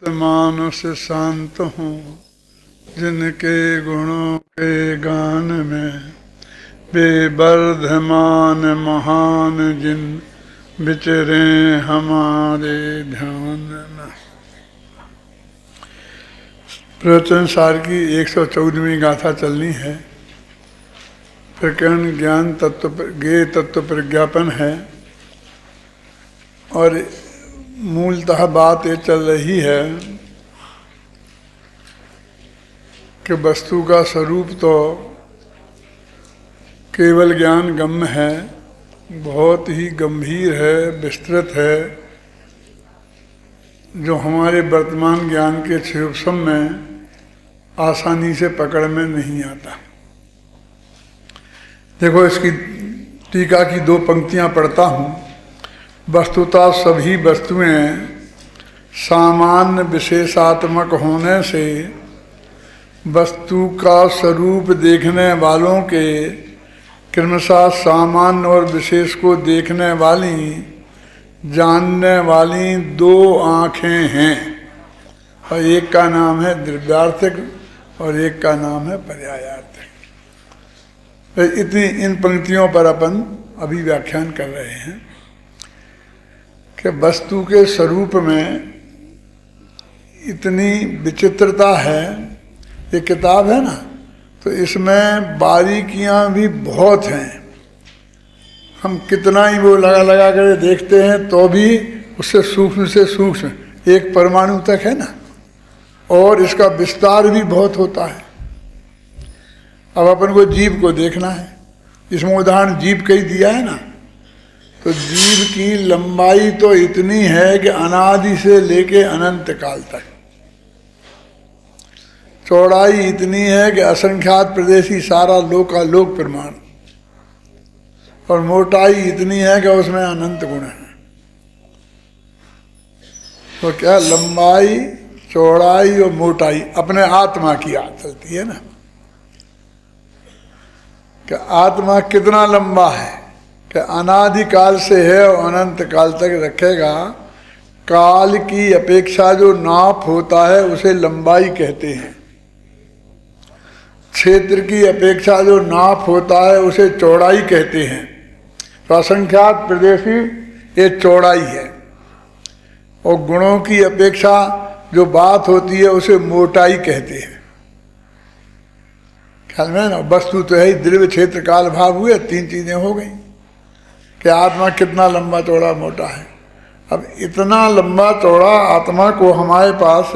मानस शांत हूँ, जिनके गुणों के गान में बेवर्धमान महान जिन विचरे हमारे ध्यान में। प्रवचन सार की 114वीं गाथा चलनी है। प्रकरण ज्ञान तत्व ज्ञेय तत्व प्रज्ञापन है और मूलतः बात ये चल रही है कि वस्तु का स्वरूप तो केवल ज्ञान गम्य है, बहुत ही गंभीर है, विस्तृत है, जो हमारे वर्तमान ज्ञान के क्षोभसम में आसानी से पकड़ में नहीं आता। देखो, इसकी टीका की 2 पंक्तियां पढ़ता हूँ। वस्तुतः सभी वस्तुएं सामान्य विशेषात्मक होने से वस्तु का स्वरूप देखने वालों के क्रमशः सामान्य और विशेष को देखने वाली जानने वाली 2 आँखें हैं, और एक का नाम है द्रव्यार्थक और एक का नाम है पर्यायार्थक। तो इतनी इन पंक्तियों पर अपन अभी व्याख्यान कर रहे हैं कि वस्तु के स्वरूप में इतनी विचित्रता है। ये किताब है ना, तो इसमें बारीकियां भी बहुत हैं। हम कितना ही वो लगा लगा कर देखते हैं तो भी उससे सूक्ष्म से सूक्ष्म एक परमाणु तक है ना, और इसका विस्तार भी बहुत होता है। अब अपन को जीव को देखना है, इसमें उदाहरण जीव का ही दिया है ना, तो जीव की लंबाई तो इतनी है कि अनादि से लेके अनंत काल तक, चौड़ाई इतनी है कि असंख्यात प्रदेशी सारा लोकालोक प्रमाण, और मोटाई इतनी है कि उसमें अनंत गुण है। तो क्या लंबाई, चौड़ाई और मोटाई अपने आत्मा की चलती है ना, कि आत्मा कितना लंबा है कि अनादि काल से है और अनंत काल तक रखेगा। काल की अपेक्षा जो नाप होता है उसे लंबाई कहते हैं, क्षेत्र की अपेक्षा जो नाप होता है उसे चौड़ाई कहते हैं। तो असंख्यात प्रदेशी ये चौड़ाई है, और गुणों की अपेक्षा जो बात होती है उसे मोटाई कहते हैं। ख्याल में ना, वस्तु तो है ही, द्रव्य क्षेत्र काल भाव हुए, 3 चीजें हो गई कि आत्मा कितना लंबा चौड़ा मोटा है। अब इतना लंबा चौड़ा आत्मा को हमारे पास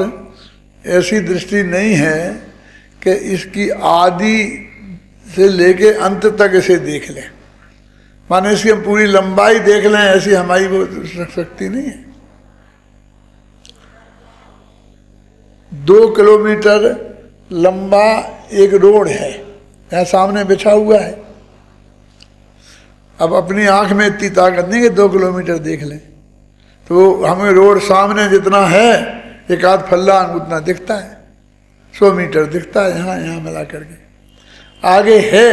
ऐसी दृष्टि नहीं है कि इसकी आदि से लेके अंत तक इसे देख लें, माने इसकी हम पूरी लंबाई देख लें, ऐसी हमारी वो शक्ति नहीं है। 2 किलोमीटर लंबा एक रोड है, यहाँ सामने बिछा हुआ है। अब अपनी आंख में इतनी ताकत नहीं कि 2 किलोमीटर देख लें, तो हमें रोड सामने जितना है एक आध फल्ला उतना दिखता है, 100 मीटर दिखता है यहाँ मिला करके। आगे है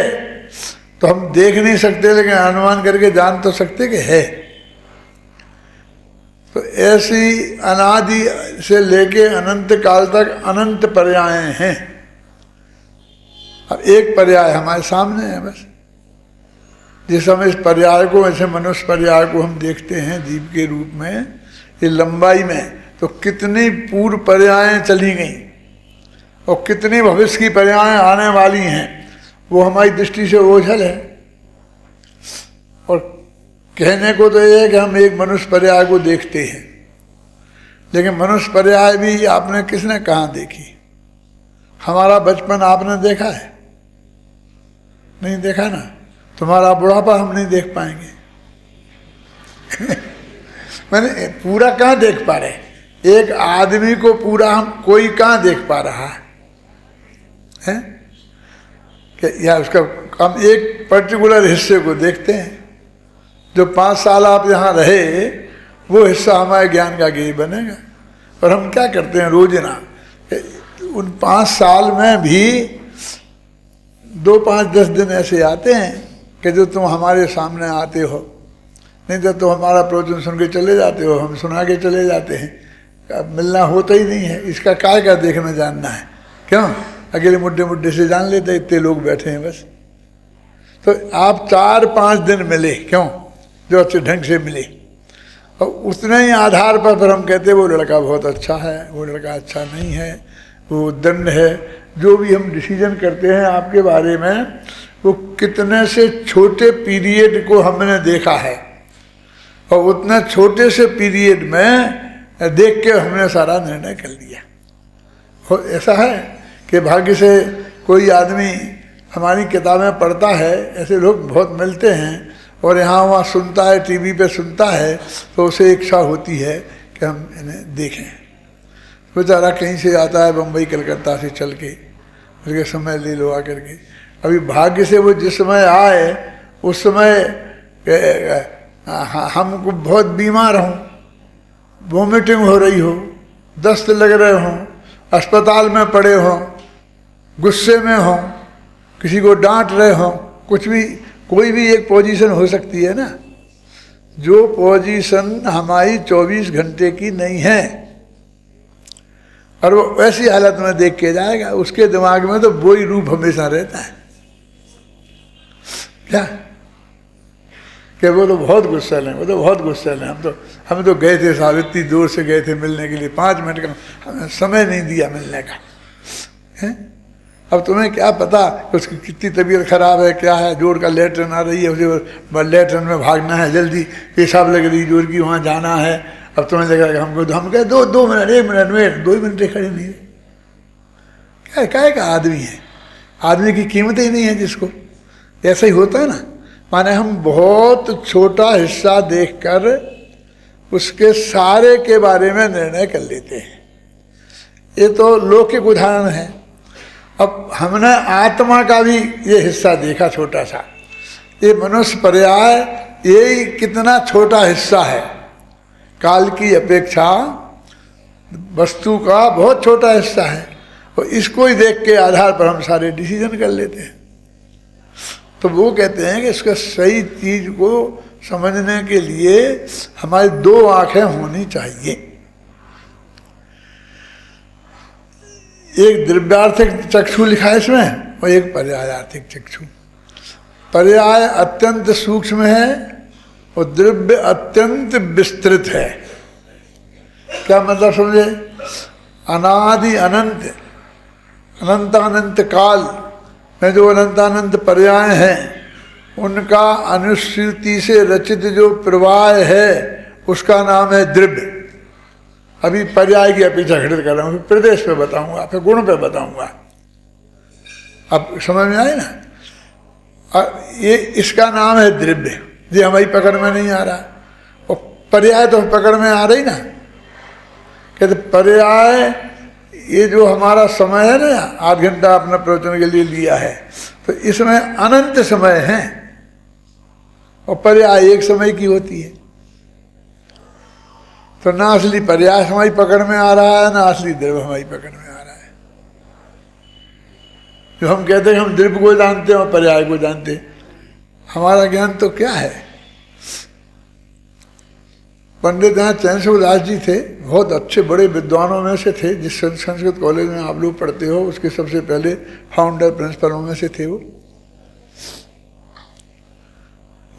तो हम देख नहीं सकते, लेकिन अनुमान करके जान तो सकते कि है। तो ऐसी अनादि से लेके अनंत काल तक अनंत पर्याय हैं। अब एक पर्याय हमारे सामने है बस। जिस हम इस पर्याय को, ऐसे मनुष्य पर्याय को हम देखते हैं जीव के रूप में, ये लंबाई में तो कितनी पूर्व पर्यायें चली गई और कितनी भविष्य की पर्यायें आने वाली हैं, वो हमारी दृष्टि से ओझल है। और कहने को तो ये है कि हम एक मनुष्य पर्याय को देखते हैं, लेकिन मनुष्य पर्याय भी आपने किसने कहाँ देखी? हमारा बचपन आपने देखा है? नहीं देखा ना। तुम्हारा बुढ़ापा हम नहीं देख पाएंगे। मैंने पूरा कहाँ देख पा रहे? एक आदमी को पूरा हम कोई कहाँ देख पा रहा है? या उसका हम एक पर्टिकुलर हिस्से को देखते हैं। जो 5 साल आप यहाँ रहे, वो हिस्सा हमारे ज्ञान का गेय बनेगा। और हम क्या करते हैं रोजना, उन 5 साल में भी 2, 5, 10 दिन ऐसे आते हैं कि जो तुम हमारे सामने आते हो, नहीं तो तुम हमारा प्रवचन सुन के चले जाते हो, हम सुना के चले जाते हैं। मिलना होता ही नहीं है, इसका काय का देखना जानना है, क्यों? अकेले मुड्डे मुड्डे से जान लेते, इतने लोग बैठे हैं बस। तो आप 4-5 दिन मिले, क्यों? जो अच्छे ढंग से मिले, और उतने ही आधार पर हम कहते वो लड़का बहुत अच्छा है, वो लड़का अच्छा नहीं है, वो दंड है। जो भी हम डिसीजन करते हैं आपके बारे में, वो कितने से छोटे पीरियड को हमने देखा है, और उतना छोटे से पीरियड में देख के हमने सारा निर्णय कर लिया। ऐसा है कि भाग्य से कोई आदमी हमारी किताबें पढ़ता है, ऐसे लोग बहुत मिलते हैं, और यहाँ वहाँ सुनता है, टीवी पे सुनता है, तो उसे इच्छा होती है कि हम इन्हें देखें। बेचारा कहीं से आता है, बम्बई कलकत्ता से चल के, उसके समय ले लो आकर के। अभी भाग्य से वो जिस समय आए उस समय हमको बहुत बीमार हों, वोमिटिंग हो रही हो, दस्त लग रहे हों, अस्पताल में पड़े हों, गुस्से में हों, किसी को डांट रहे हों, कुछ भी, कोई भी एक पोजीशन हो सकती है ना, जो पोजीशन हमारी 24 घंटे की नहीं है, और वो वैसी हालत में देख के जाएगा, उसके दिमाग में तो वही रूप हमेशा रहता है। क्या कि वो तो बहुत गुस्सा लें, वो तो बहुत गुस्सा लें। हम तो गए थे साहब, इतनी दूर से गए थे मिलने के लिए, 5 मिनट का हमें समय नहीं दिया मिलने का है। अब तुम्हें क्या पता उसकी कितनी तबीयत खराब है, क्या है, जोर का लेटरिन आ रही है, उसे लेटरिन में भागना है, जल्दी पेशाब लग रही जोर की, वहाँ जाना है। अब तुम्हें लगा कि हमको, हम कहे 2 मिनट, 1 मिनट वेट, 2 मिनट खड़े नहीं है। क्या का आदमी है, आदमी की कीमत ही नहीं है जिसको। ऐसा ही होता है ना, माने हम बहुत छोटा हिस्सा देखकर उसके सारे के बारे में निर्णय कर लेते हैं। ये तो लौकिक उदाहरण है। अब हमने आत्मा का भी ये हिस्सा देखा छोटा सा, ये मनुष्य पर्याय यही कितना छोटा हिस्सा है, काल की अपेक्षा वस्तु का बहुत छोटा हिस्सा है, और इसको ही देख के आधार पर हम सारे डिसीजन कर लेते हैं। तो वो कहते हैं कि इसका सही चीज को समझने के लिए हमारी 2 आंखें होनी चाहिए, एक द्रव्यार्थिक चक्षु लिखा है इसमें, और एक पर्यायार्थिक चक्षु। पर्याय अत्यंत सूक्ष्म है और द्रव्य अत्यंत विस्तृत है। क्या मतलब समझे? अनादि अनंत, अनंतानंत काल में जो अनंतानंत पर्याय हैं, उनका अनुश्रुति से रचित जो प्रवाह है, उसका नाम है द्रव्य। अभी पर्याय की अपेक्षा घटित कर रहा हूँ, फिर प्रदेश पे बताऊंगा, फिर गुण पे बताऊंगा। अब समझ में आए ना? ये इसका नाम है द्रव्य, ये हमारी पकड़ में नहीं आ रहा, और पर्याय तो पकड़ में आ रही ना। कहते पर्याय ये जो हमारा समय है ना, 8 घंटा अपना प्रवचन के लिए लिया है, तो इसमें अनंत समय है, और पर्याय एक समय की होती है। तो ना असली पर्याय हमारी पकड़ में आ रहा है, ना असली द्रव्य हमारी पकड़ में आ रहा है। जो हम कहते हैं हम द्रव्य को जानते हैं और पर्याय को जानते हैं, हमारा ज्ञान तो क्या है? पंडित यहाँ चैनसूरदास जी थे, बहुत अच्छे बड़े विद्वानों में से थे। जिस संस्कृत कॉलेज में आप लोग पढ़ते हो उसके सबसे पहले फाउंडर प्रिंसिपलों में से थे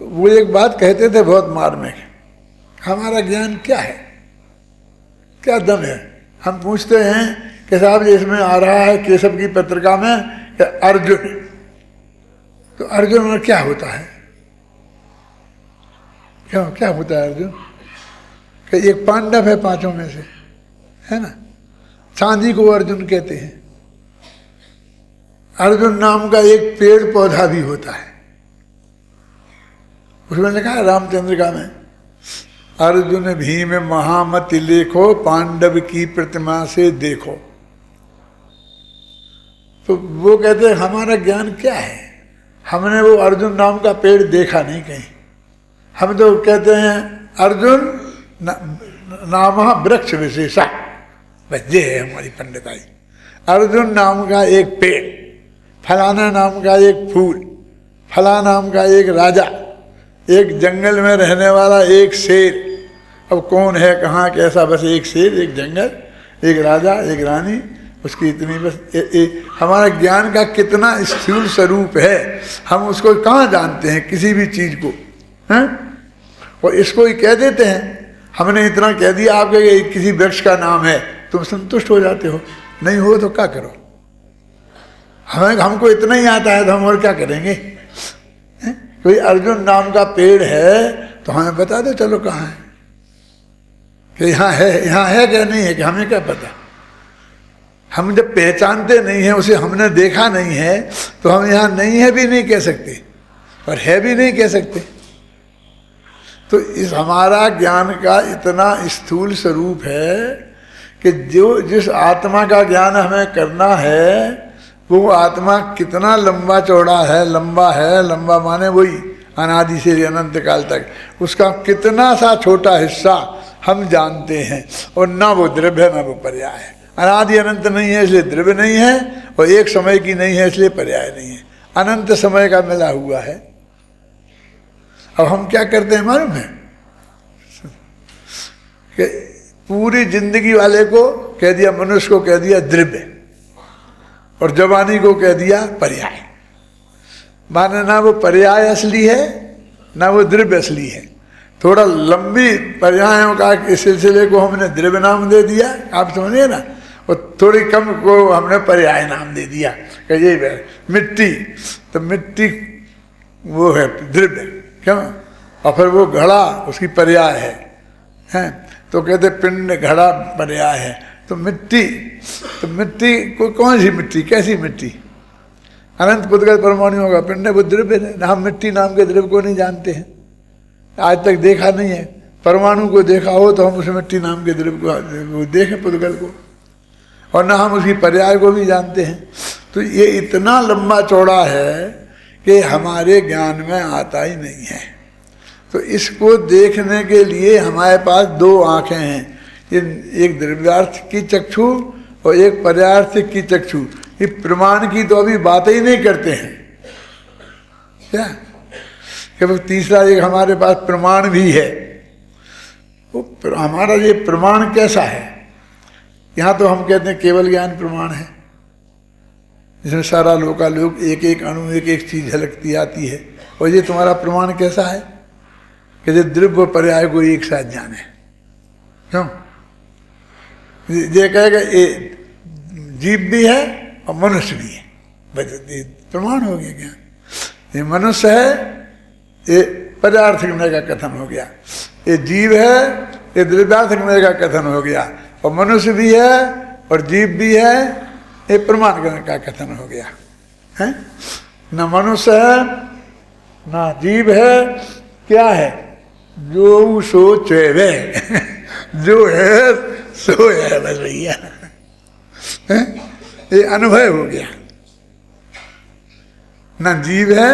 वो एक बात कहते थे बहुत मार्मिक, हमारा ज्ञान क्या है, क्या दम है? हम पूछते हैं कि साहब ये इसमें आ रहा है केशव की पत्रिका में कि अर्जुन, तो अर्जुन में क्या होता है? क्यों क्या होता है अर्जुन? कि एक पांडव है 5 में से, है ना, चांदी को अर्जुन कहते हैं। अर्जुन नाम का एक पेड़ पौधा भी होता है, उसमें लिखा है रामचंद्रिका में, अर्जुन भीम महामति लेखो, पांडव की प्रतिमा से देखो। तो वो कहते हैं हमारा ज्ञान क्या है? हमने वो अर्जुन नाम का पेड़ देखा नहीं कहीं। हम तो कहते हैं अर्जुन नाम वृक्ष विशेषा, बस ये है हमारी पंडिताई। अर्जुन नाम का एक पेड़, फलाना नाम का एक फूल, फलाना नाम का एक राजा, एक जंगल में रहने वाला एक शेर, अब कौन है कहाँ कैसा, बस एक शेर, एक जंगल, एक राजा, एक रानी, उसकी इतनी बस हमारा ज्ञान का कितना स्थूल स्वरूप है, हम उसको कहाँ जानते हैं किसी भी चीज को, हैं? और इसको ही कह देते हैं, हमने इतना कह दिया आपके ये किसी वृक्ष का नाम है, तुम संतुष्ट हो जाते हो, नहीं हो तो क्या करो, हमको इतना ही आता है तो हम और क्या करेंगे। कोई अर्जुन नाम का पेड़ है तो हमें बता दो चलो कहाँ है, कि यहाँ है क्या नहीं है, कि हमें क्या पता। हम जब पहचानते नहीं है उसे, हमने देखा नहीं है, तो हम यहाँ नहीं है भी नहीं कह सकते और है भी नहीं कह सकते। तो इस हमारा ज्ञान का इतना स्थूल स्वरूप है कि जो जिस आत्मा का ज्ञान हमें करना है वो आत्मा कितना लंबा चौड़ा है, लंबा माने वही अनादि से अनंत काल तक, उसका कितना सा छोटा हिस्सा हम जानते हैं। और ना वो द्रव्य है ना वो पर्याय है, अनादि अनंत नहीं है इसलिए द्रव्य नहीं है, और एक समय की नहीं है इसलिए पर्याय नहीं है, अनंत समय का मिला हुआ है। अब हम क्या करते हैं मालूम है, कि पूरी जिंदगी वाले को कह दिया, मनुष्य को कह दिया द्रव्य, और जवानी को कह दिया पर्याय। माने ना वो पर्याय असली है ना वो द्रव्य असली है। थोड़ा लंबी पर्यायों का इस सिलसिले को हमने द्रव्य नाम दे दिया, आप समझिए ना, और थोड़ी कम को हमने पर्याय नाम दे दिया कि ये मिट्टी, तो मिट्टी वो है द्रव्य, क्यों, और फिर वो घड़ा उसकी पर्याय है, तो कहते पिंड घड़ा पर्याय है। तो मिट्टी को कौन सी मिट्टी, कैसी मिट्टी, अनंत पुद्गल परमाणुओं का पिंड है, वो द्रव्य है। हम मिट्टी नाम के द्रव्य को नहीं जानते हैं, आज तक देखा नहीं है। परमाणु को देखा हो तो हम उस मिट्टी नाम के द्रव्य को देखें, पुद्गल को, और ना हम उसकी पर्याय को भी जानते हैं। तो ये इतना लंबा चौड़ा है कि हमारे ज्ञान में आता ही नहीं है। तो इसको देखने के लिए हमारे पास दो आंखें हैं, एक द्रव्यार्थ की चक्षु और एक पर्यार्थ की चक्षु। ये प्रमाण की तो अभी बात ही नहीं करते हैं क्या, कि तीसरा एक हमारे पास प्रमाण भी है। वो हमारा ये प्रमाण कैसा है, यहाँ तो हम कहते हैं केवल ज्ञान प्रमाण है, जिसमें सारा लोकालोक एक एक अणु एक एक चीज झलकती आती है। और ये तुम्हारा प्रमाण कैसा है कि जो द्रव्य पर्याय को एक साथ जाने, क्यों, ये कहेगा ये जीव भी है और मनुष्य भी है, बस प्रमाण हो गया ज्ञान। ये मनुष्य है, ये पदार्थिक नय का कथन हो गया, ये जीव है, ये द्रव्यार्थिक नय का कथन हो गया, और मनुष्य भी है और जीव भी है, ये प्रमाण का कथन हो गया है। न मनुष्य है ना जीव है, क्या है, जो सो चेवे जो है सो है, बस भैया, ये अनुभव हो गया। ना जीव है,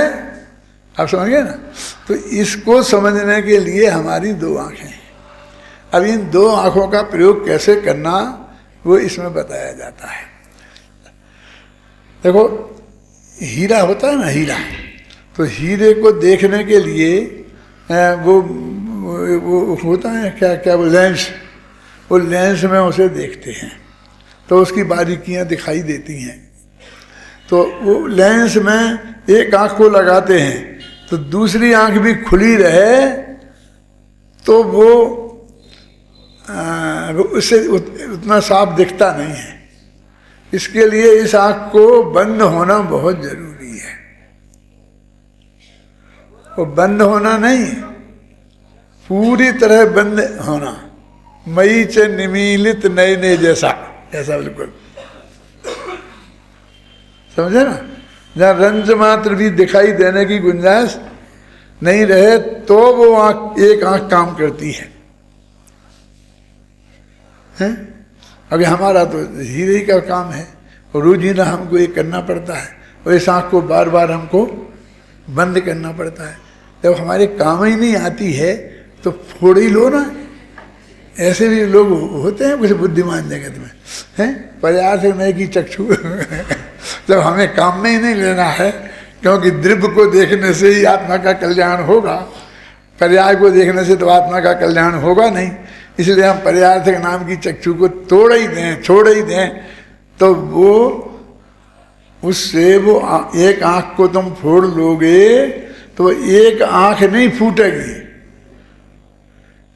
आप समझ गए ना। तो इसको समझने के लिए हमारी दो आंखें हैं। अब इन दो आंखों का प्रयोग कैसे करना वो इसमें बताया जाता है। देखो हीरा होता है ना, हीरा, तो हीरे को देखने के लिए वो होता है क्या वो लेंस, वो लेंस में उसे देखते हैं तो उसकी बारीकियां दिखाई देती हैं। तो वो लेंस में एक आंख को लगाते हैं तो दूसरी आंख भी खुली रहे तो वो उससे उतना साफ दिखता नहीं है। इसके लिए इस आंख को बंद होना बहुत जरूरी है। वो बंद होना नहीं, पूरी तरह बंद होना, मई च निमीलित नयने जैसा, ऐसा बिल्कुल, समझे ना। जहाँ रंज मात्र भी दिखाई देने की गुंजाइश नहीं रहे तो वो आंख, एक आंख काम करती है। अभी हमारा तो हीरे का काम है और रोजीना हमको ये करना पड़ता है और इस आंख को बार बार हमको बंद करना पड़ता है। जब हमारे काम ही नहीं आती है तो फोड़ ही लो ना। ऐसे भी लोग होते हैं कुछ बुद्धिमान जगत में, हैं, पर्याप्त नय की चक्षु जब हमें काम में ही नहीं लेना है क्योंकि द्रव्य को देखने से ही आत्मा का कल्याण होगा पर्याय को देखने से तो आत्मा का कल्याण होगा नहीं, इसलिए हम पर्यार्थक नाम की चक्षु को तोड़ ही दें, छोड़ ही दें, तो वो उससे वो एक आंख को तुम फोड़ लोगे तो एक आंख नहीं फूटेगी,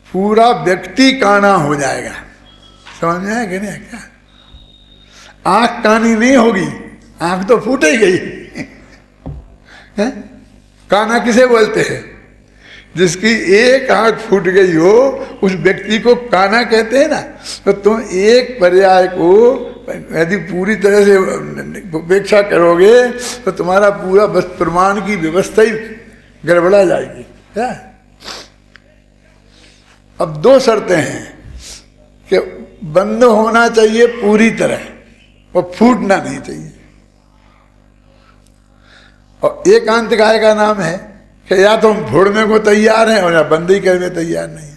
पूरा व्यक्ति काना हो जाएगा। समझ में आया कि नहीं? क्या आंख कानी नहीं होगी, आंख तो फूटे गई है? काना किसे बोलते हैं? जिसकी एक आंख फूट गई हो उस व्यक्ति को काना कहते हैं ना। तो तुम एक पर्याय को यदि पूरी तरह से उपेक्षा करोगे तो तुम्हारा पूरा बस प्रमाण की व्यवस्था ही गड़बड़ा जाएगी। क्या? अब दो शर्तें हैं कि बंद होना चाहिए पूरी तरह और फूटना नहीं चाहिए। और एकांत काय का नाम है कि या तो हम फोड़ने को तैयार हैं और या बंद ही करने तैयार नहीं है।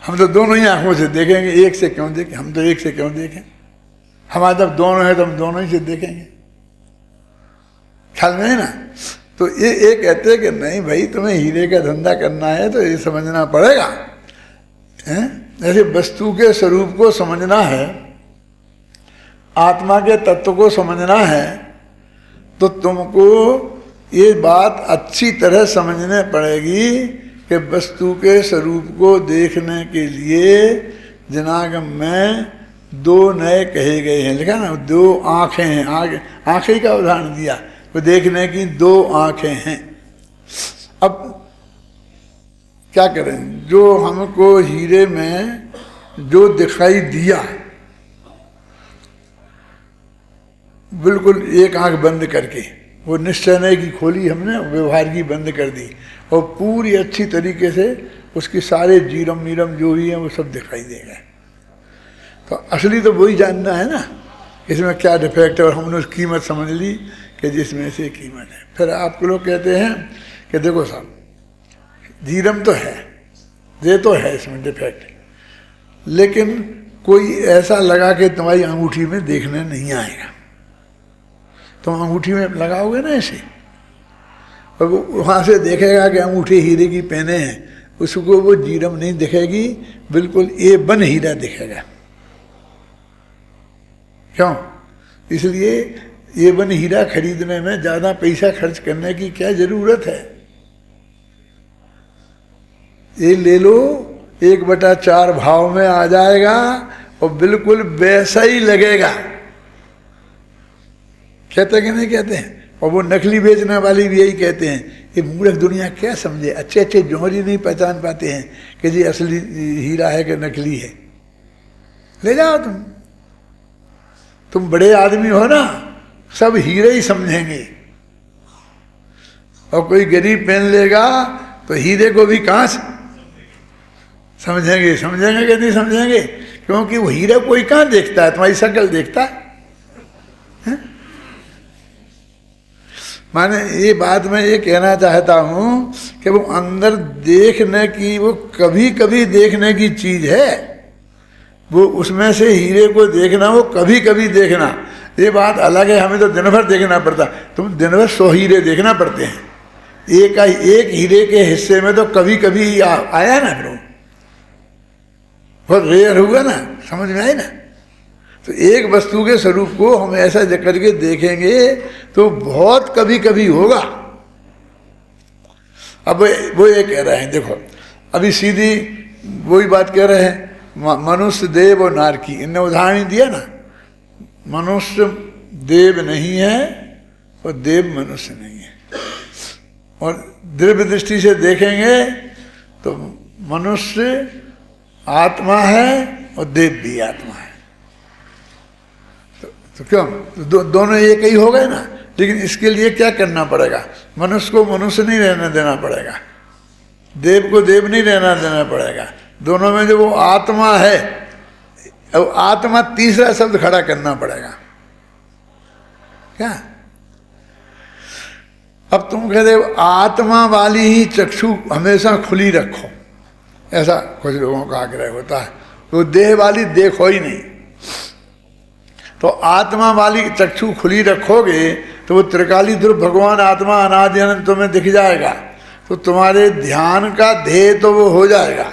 हम तो दोनों ही आंखों से देखेंगे, एक से क्यों देखें? हम तो एक से क्यों देखें? हमारे जब दोनों है तो हम दोनों ही से देखेंगे। ख्याल में है ना? तो ये कहते हैं कि नहीं भाई, तुम्हें हीरे का धंधा करना है तो ये समझना पड़ेगा, ऐसे वस्तु के स्वरूप को समझना है, आत्मा के तत्व को समझना है, तो तुमको ये बात अच्छी तरह समझने पड़ेगी कि वस्तु के स्वरूप को देखने के लिए जनागम में दो नए कहे गए हैं। लिखा ना, दो आंखें हैं। आंखें का उदाहरण दिया, वो देखने की दो आंखें हैं। अब क्या करें? जो हमको हीरे में जो दिखाई दिया, बिल्कुल एक आंख बंद करके, वो निश्चय नहीं की खोली हमने, व्यवहार की बंद कर दी, और पूरी अच्छी तरीके से उसके सारे जीरम मीरम जो भी हैं वो सब दिखाई देगा। तो असली तो वही जानना है ना, इसमें क्या डिफेक्ट है, और हमने उसकी कीमत समझ ली कि जिसमें से कीमत है। फिर आपको लोग कहते हैं कि देखो साहब, जीरम तो है, ये तो है इसमें डिफेक्ट, लेकिन कोई ऐसा लगा कि तुम्हारी अंगूठी में देखने नहीं आएगा। तुम अंगूठी में लगाओगे ना ऐसे, और वो वहाँ से देखेगा कि अंगूठी हीरे की पहने हैं, उसको वो जीरम नहीं दिखेगी, बिल्कुल ये बन हीरा दिखेगा। क्यों? इसलिए ये बन हीरा खरीदने में ज़्यादा पैसा खर्च करने की क्या जरूरत है? ये ले लो, 1/4 भाव में आ जाएगा और बिल्कुल वैसा ही लगेगा। कहते कि नहीं कहते हैं? और वो नकली बेचने वाली भी यही कहते हैं, ये मूर्ख दुनिया क्या समझे, अच्छे अच्छे जौहर ही नहीं पहचान पाते हैं कि जी असली हीरा है कि नकली है। ले जाओ तुम बड़े आदमी हो ना, सब हीरे ही समझेंगे, और कोई गरीब पहन लेगा तो हीरे को भी कांच समझेंगे। समझेंगे कि नहीं समझेंगे? क्योंकि वो हीरे कोई कहाँ देखता है, तुम्हारी शक्ल देखता है। माने ये बात मैं ये कहना चाहता हूँ कि वो अंदर देखने की, वो कभी कभी देखने की चीज है, वो उसमें से हीरे को देखना, वो कभी कभी देखना, ये बात अलग है। हमें तो दिन भर देखना पड़ता, तुम दिन भर 100 हीरे देखना पड़ते हैं, एक हीरे के हिस्से में तो कभी कभी आया ना, फिर बहुत रेयर हुआ ना, समझ में आई ना। तो एक वस्तु के स्वरूप को हम ऐसा करके देखेंगे तो बहुत कभी कभी होगा। अब वो ये कह रहे हैं, देखो अभी सीधी वही बात कह रहे हैं, मनुष्य देव और नारकी, इनने उदाहरण दिया ना, मनुष्य देव नहीं है और देव मनुष्य नहीं है। और दिव्य दृष्टि से देखेंगे तो मनुष्य आत्मा है और देव भी आत्मा है। तो क्यों? दोनों एक ही हो गए ना। लेकिन इसके लिए क्या करना पड़ेगा? मनुष्य को मनुष्य नहीं रहने देना पड़ेगा, देव को देव नहीं रहना देना पड़ेगा। दोनों में जो वो आत्मा है, अब आत्मा तीसरा शब्द खड़ा करना पड़ेगा। क्या? अब तुम कहते हो आत्मा वाली ही चक्षु हमेशा खुली रखो, ऐसा कुछ लोगों का आग्रह होता है, तो देह वाली देखो ही नहीं। तो आत्मा वाली चक्षु खुली रखोगे तो वो त्रिकाली ध्रुव भगवान आत्मा अनादि अनंत तुम्हें दिख जाएगा। तो तुम्हारे ध्यान का ध्येय तो वो हो जाएगा,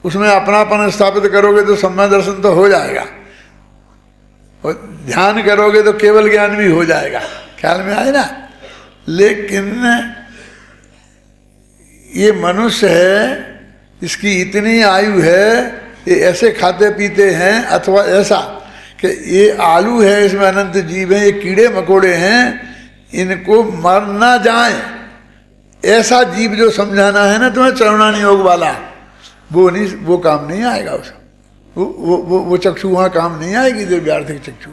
उसमें अपनापन स्थापित करोगे तो सम्य दर्शन तो हो जाएगा, और ध्यान करोगे तो केवल ज्ञान भी हो जाएगा, ख्याल में आए ना। लेकिन ये मनुष्य है, इसकी इतनी आयु है, ये ऐसे खाते पीते हैं, अथवा ऐसा कि ये आलू है, इसमें अनंत जीव हैं, ये कीड़े मकोड़े हैं, इनको मर ना जाए, ऐसा जीव जो समझाना है ना तुम्हें चरणानी योग वाला, वो काम नहीं आएगा उसे। वो चक्षु वहाँ काम नहीं आएगी, दिव्यार्थिक चक्षु,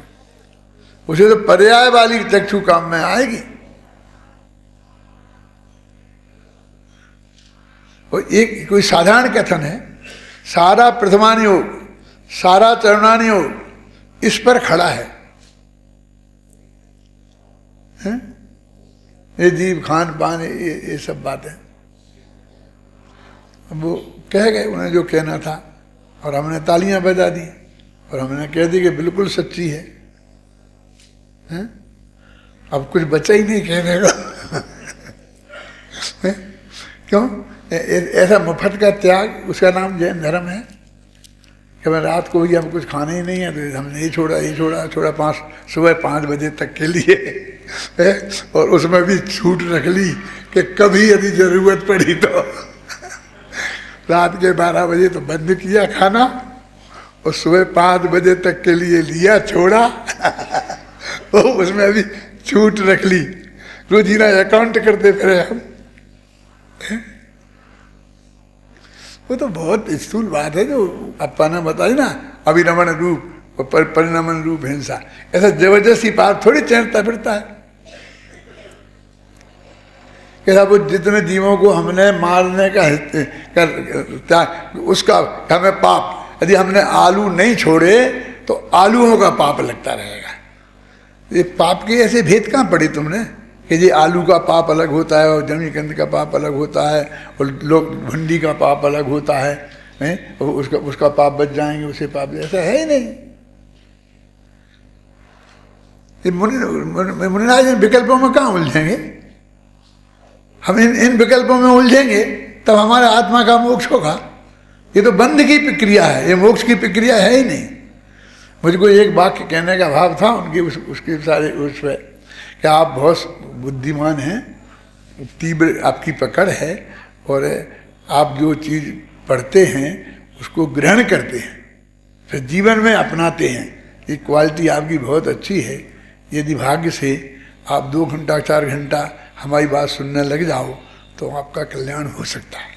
उसे तो पर्याय वाली चक्षु काम में आएगी। और एक कोई साधारण कथन है, सारा प्रथमान योग, सारा चरणान योग इस पर खड़ा है, हैं? ये जीव खान पान ये सब बातें, वो कह गए उन्हें जो कहना था, और हमने तालियां बजा दी, और हमने कह दी कि बिल्कुल सच्ची है, हैं? अब कुछ बचा ही नहीं कहने का। क्यों? ऐसा मुफ्त का त्याग, उसका नाम जैन धर्म है। कि मैं रात को ही हम कुछ खाने ही नहीं है तो हमने ये छोड़ा सुबह 5 बजे तक के लिए, और उसमें भी छूट रख ली कि कभी यदि जरूरत पड़ी तो रात के 12 बजे तो बंद किया खाना, और सुबह 5 बजे तक के लिए लिया छोड़ा, और उसमें भी छूट रख ली। रोजीना अकाउंट करते फिरे हम। वो तो बहुत स्थूल बात है जो अपा ने बताई ना, अभिनमन रूप और परिणमन रूप हिंसा, ऐसा जबरदस्ती पाप थोड़ी चढ़ता फिरता है। कैसा वो जितने जीवों को हमने मारने का उसका हमें पाप, यदि हमने आलू नहीं छोड़े तो आलूओं का पाप लगता रहेगा। ये पाप के ऐसे भेद कहाँ पड़े तुमने कि ये आलू का पाप अलग होता है और जमीकंद का पाप अलग होता है और लोग भिंडी का पाप अलग होता है, नहीं? और उसका पाप बच जाएंगे, उसे पाप, ऐसा है ही नहीं। ये मुनिराज इन विकल्पों में कहाँ उलझेंगे? हम इन विकल्पों में उलझेंगे तब हमारे आत्मा का मोक्ष होगा। ये तो बंध की प्रक्रिया है, ये मोक्ष की प्रक्रिया है ही नहीं। मुझको एक वाक्य कहने का भाव था उनकी उसके सारे उस पर कि आप बहुत बुद्धिमान हैं, तीव्र आपकी पकड़ है, और आप जो चीज़ पढ़ते हैं उसको ग्रहण करते हैं, फिर जीवन में अपनाते हैं। ये क्वालिटी आपकी बहुत अच्छी है। यदि भाग्य से आप 2 घंटा 4 घंटा हमारी बात सुनने लग जाओ तो आपका कल्याण हो सकता है।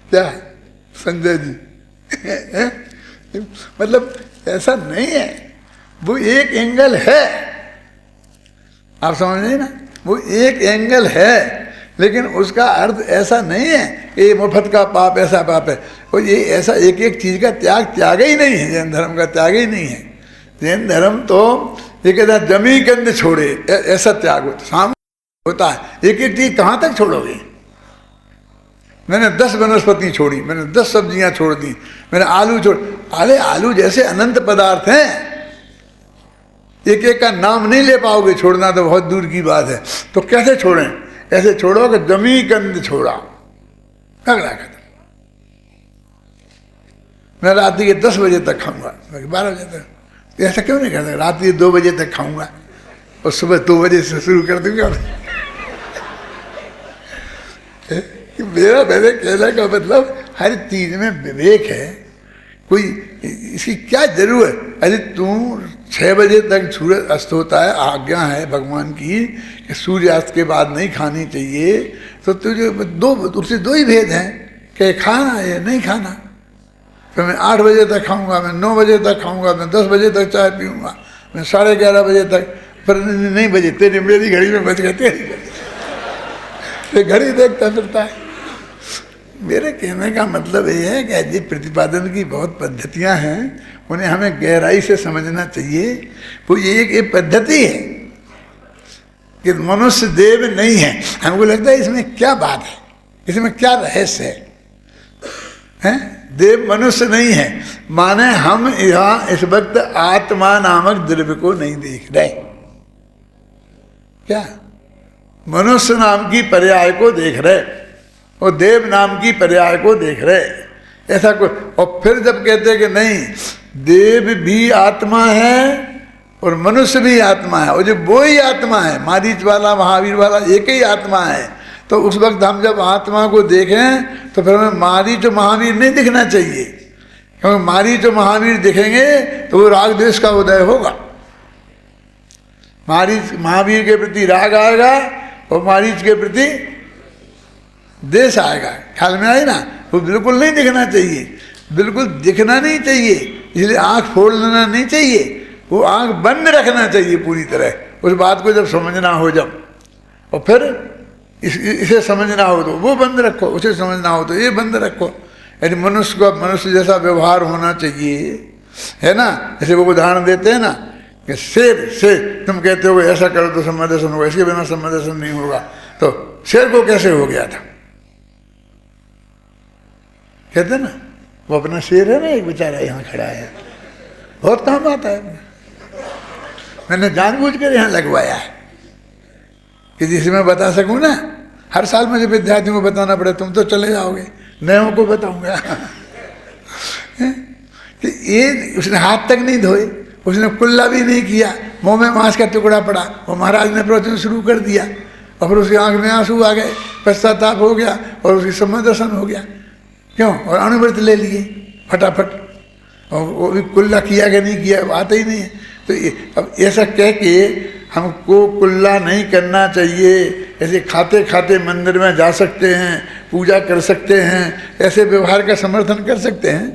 क्या संजय जी? मतलब ऐसा नहीं है, वो एक एंगल है, आप समझ रहे ना, वो एक एंगल है, लेकिन उसका अर्थ ऐसा नहीं है कि ये मुफ्त का पाप ऐसा पाप है। और ये ऐसा एक एक चीज का त्याग ही नहीं है, जैन धर्म का त्याग ही नहीं है। जैन धर्म तो ये कहता है जमी कंद छोड़े, ऐसा त्याग होता सामने होता है। एक एक चीज कहाँ तक छोड़ोगे? मैंने 10 वनस्पति छोड़ी, मैंने 10 सब्जियां छोड़ दी, मैंने आलू छोड़, अरे आलू जैसे अनंत पदार्थ हैं, एक एक का नाम नहीं ले पाओगे, छोड़ना तो बहुत दूर की बात है। तो कैसे छोड़ें? ऐसे छोड़ो कि जमी कंद छोड़ा, अगला खत्म। मैं रात के 10 बजे तक खाऊंगा, 12 बजे तक, ऐसा क्यों नहीं करते? रात के 2 बजे तक खाऊंगा और सुबह 2 बजे से शुरू कर दूंगा। मेरे कहने का मतलब हर चीज में विवेक है। कोई इसकी क्या जरूरत? अरे तू 6 बजे तक सूरज अस्त होता है, आज्ञा है भगवान की कि सूर्यास्त के बाद नहीं खानी चाहिए, तो तुझे उससे 2 ही भेद हैं कि खाना या नहीं खाना। फिर मैं 8 बजे तक खाऊंगा, मैं 9 बजे तक खाऊंगा, मैं 10 बजे तक चाय पीऊंगा, मैं 11:30 बजे तक, फिर नहीं बजे तेरी मेरी घड़ी में बच गए, तेरी घड़ी देखता फिरता है। मेरे कहने का मतलब ये है कि ये प्रतिपादन की बहुत पद्धतियां हैं, उन्हें हमें गहराई से समझना चाहिए। वो ये एक पद्धति है कि मनुष्य देव नहीं है। हमको लगता है इसमें क्या बात है, इसमें क्या रहस्य है। हैं? देव मनुष्य नहीं है, माने हम यहाँ इस वक्त आत्मा नामक द्रव्य को नहीं देख रहे, क्या मनुष्य नाम की पर्याय को देख रहे और देव नाम की पर्याय को देख रहे, ऐसा कोई। और फिर जब कहते कि नहीं, देव भी आत्मा है और मनुष्य भी आत्मा है, और जो वो ही आत्मा है, मारीच वाला महावीर वाला एक ही आत्मा है, तो उस वक्त हम जब आत्मा को देखें तो फिर हमें मारीच और महावीर नहीं दिखना चाहिए, क्योंकि मारीच और महावीर दिखेंगे तो वो राग द्वेष का उदय होगा। मारीच महावीर के प्रति राग आएगा और मारीच के प्रति द्वेष आएगा, ख्याल में आई ना। वो बिल्कुल नहीं दिखना चाहिए, बिल्कुल दिखना नहीं चाहिए, इसलिए आंख फोड़ लेना नहीं चाहिए, वो आंख बंद रखना चाहिए पूरी तरह। उस बात को जब समझना हो, जब और फिर इसे समझना हो तो वो बंद रखो, उसे समझना हो तो ये बंद रखो। यानी मनुष्य को मनुष्य जैसा व्यवहार होना चाहिए, है ना। जैसे वो उदाहरण देते हैं ना कि शेर से तुम कहते हो ऐसा करो तो सम्मत दर्शन होगा, इसके बिना सम्मत दर्शन नहीं होगा, तो शेर को कैसे हो गया था? कहते ना, वो अपना शेर है ना, एक बेचारा यहाँ खड़ा है, बहुत काम आता है, मैंने जानबूझ कर यहाँ लगवाया है कि जिसे मैं बता सकूं ना। हर साल मुझे विद्यार्थियों को बताना पड़े, तुम तो चले जाओगे, नयों को बताऊंगा कि ये उसने हाथ तक नहीं धोए, उसने कुल्ला भी नहीं किया, मुंह में मांस का टुकड़ा पड़ा, वो महाराज ने प्रवचन शुरू कर दिया और फिर उसकी आंख में आंसू आ गए, पश्चाताप हो गया और उसकी सम्मत दर्शन हो गया। क्यों? और अणुव्रत ले लिए फटाफट, और वो भी कुल्ला किया कि नहीं किया आता ही नहीं है। तो अब ऐसा कह के हमको कुल्ला नहीं करना चाहिए, ऐसे खाते खाते मंदिर में जा सकते हैं, पूजा कर सकते हैं, ऐसे व्यवहार का समर्थन कर सकते हैं।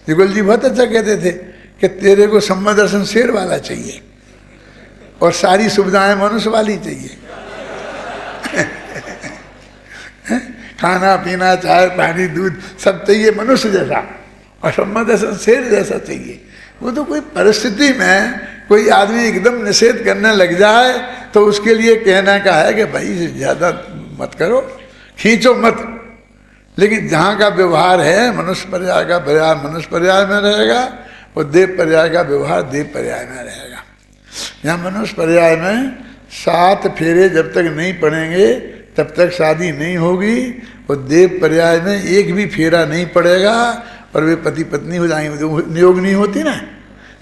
युगल जी बहुत अच्छा कहते थे कि तेरे को सम्मत दर्शन शेर वाला चाहिए और सारी सुविधाएं मनुष्य वाली चाहिए खाना पीना चाय पानी दूध सब चाहिए मनुष्य जैसा, और सम्मत दर्शन शेर जैसा चाहिए। वो तो कोई परिस्थिति में कोई आदमी एकदम निषेध करने लग जाए तो उसके लिए कहने का है कि भाई ज़्यादा मत करो, खींचो मत। लेकिन जहाँ का व्यवहार है मनुष्य पर्याय का व्यवहार मनुष्य पर्याय में रहेगा और देव पर्याय का व्यवहार देव पर्याय में रहेगा। यहाँ मनुष्य पर्याय में 7 फेरे जब तक नहीं पड़ेंगे तब तक शादी नहीं होगी, और देव पर्याय में एक भी फेरा नहीं पड़ेगा और वे पति पत्नी हो जाएंगे। नियोगनी होती ना,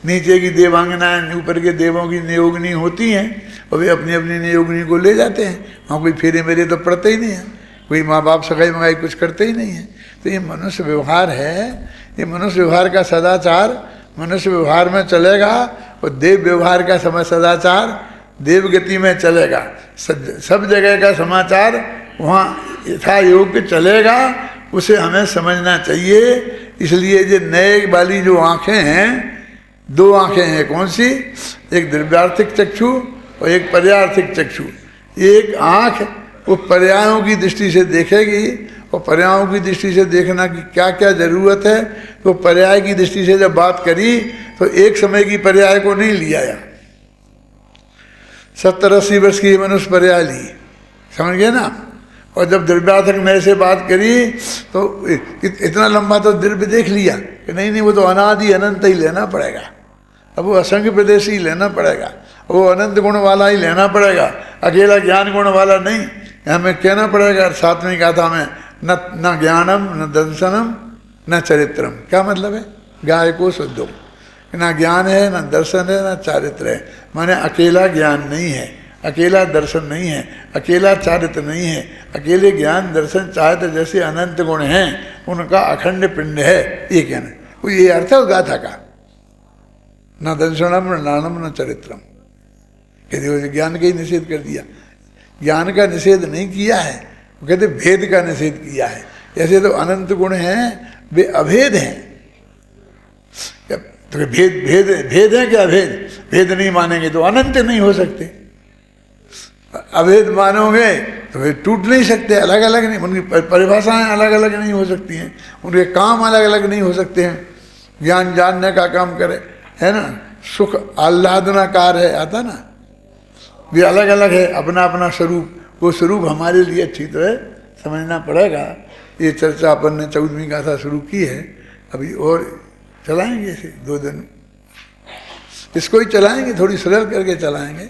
नीचे की देवांगनाएं ऊपर के देवों की नियोगनी होती हैं और वे अपनी अपनी नियोगनी को ले जाते हैं। वहाँ कोई फेरे मेरे तो पड़ते ही नहीं है, कोई माँ बाप सगाई मंगाई कुछ करते ही नहीं है। तो ये मनुष्य व्यवहार है, ये मनुष्य व्यवहार का सदाचार मनुष्य व्यवहार में चलेगा और देव व्यवहार का समय सदाचार देव गति में चलेगा। सब जगह का समाचार वहाँ यथा योग चलेगा, उसे हमें समझना चाहिए। इसलिए जो नए वाली जो आँखें हैं, 2 आँखें हैं, कौन सी? एक द्रव्यार्थिक चक्षु और एक पर्यार्थिक चक्षु। एक आँख वो पर्यायों की दृष्टि से देखेगी, और पर्यायों की दृष्टि से देखना की क्या क्या जरूरत है, तो पर्याय की दृष्टि से जब बात करी तो एक समय की पर्याय को नहीं लिया। 70-80 वर्ष की मनुष्य पर्याय ली, समझ गए ना। और जब द्रव्यार्थक नए से बात करी तो इतना लंबा तो द्रव्य देख लिया कि नहीं वो तो अनादि अनंत ही लेना पड़ेगा, अब वो असंख्य प्रदेश ही लेना पड़ेगा, वो अनंत गुण वाला ही लेना पड़ेगा, अकेला ज्ञान गुण वाला नहीं। हमें कहना पड़ेगा 7वीं गाथा में, न ज्ञानम न दर्शनम न चरित्रम। क्या मतलब है? गाय को शुद्धो, ना ज्ञान है न दर्शन है न चारित्र है। माने अकेला ज्ञान नहीं है, अकेला दर्शन नहीं है, अकेला चारित्र नहीं है, अकेले ज्ञान दर्शन चारित्र जैसे अनंत गुण हैं उनका अखंड पिंड है, ये कहना। वो ये अर्थ है उस गाथा का, न दर्शनम न नानम न चरित्रम। कहते ज्ञान का ही निषेध कर दिया, ज्ञान का निषेध नहीं किया है, वो कहते भेद का निषेध किया है। ऐसे तो अनंत गुण हैं, वे अभेद हैं। तो भेद भेद भेद है क्या? भेद भेद नहीं मानेंगे तो अनंत नहीं हो सकते, अभेद मानोगे तो वे टूट नहीं सकते, अलग अलग नहीं, उनकी परिभाषाएं अलग अलग नहीं हो सकती हैं, उनके काम अलग अलग नहीं हो सकते हैं। ज्ञान जानने का काम करे, है ना, सुख आह्लादनाकार है, आता ना, वे अलग अलग है, अपना अपना स्वरूप। वो स्वरूप हमारे लिए अच्छी तरह समझना पड़ेगा। ये चर्चा अपन ने 14वीं गाथा शुरू की है, अभी और चलाएंगे इसे 2 दिन, इसको ही चलाएंगे, थोड़ी सरल करके चलाएंगे।